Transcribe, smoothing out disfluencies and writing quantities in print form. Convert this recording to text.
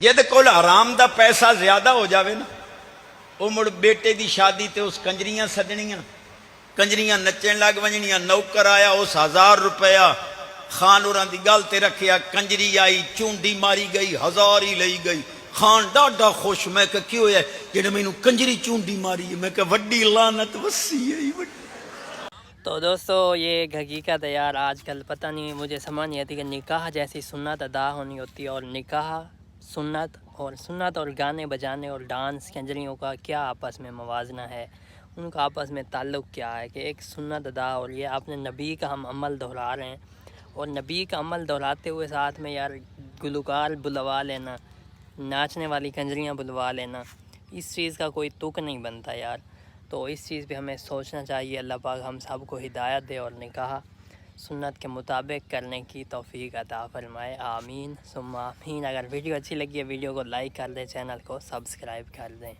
جہد کول حرام دا پیسہ زیادہ ہو جاوے نا، وہ مڑ بیٹے دی شادی تے اس کنجریاں سجنیاں، کنجریاں نچن لگ ونجنیاں، نوکر آیا اس 1000 روپیہ خان ہوراں دی گل تے رکھیا، کنجری آئی چونڈی ماری گئی، 1000 ہی لئی گئی، خان ڈاڈا خوش، میں کہ کیوں ہے جڑے مینوں کنجری چونڈی ماری ہے، میں کہ وڈی لعنت وسی ہے۔ تو دوستو یہ ایک حقیقت ہے یار، آج کل پتہ نہیں، مجھے سمجھ نہیں آتی کہ نکاح جیسی سنت ادا ہونی ہوتی ہے، اور نکاح سنت اور گانے بجانے اور ڈانس کنجریوں کا کیا آپس میں موازنہ ہے، ان کا آپس میں تعلق کیا ہے کہ ایک سنت ادا ہو رہی ہے، اپنے نبی کا ہم عمل دہرا رہے ہیں، اور نبی کا عمل دہراتے ہوئے ساتھ میں یار گلوکار بلوا لینا، ناچنے والی کنجریاں بلوا لینا، اس چیز کا کوئی تک نہیں بنتا یار۔ تو اس چیز پہ ہمیں سوچنا چاہیے، اللہ پاک ہم سب کو ہدایت دے اور نکاح سنت کے مطابق کرنے کی توفیق عطا فرمائے، آمین ثم آمین۔ اگر ویڈیو اچھی لگی ہے ویڈیو کو لائک کر دیں، چینل کو سبسکرائب کر دیں۔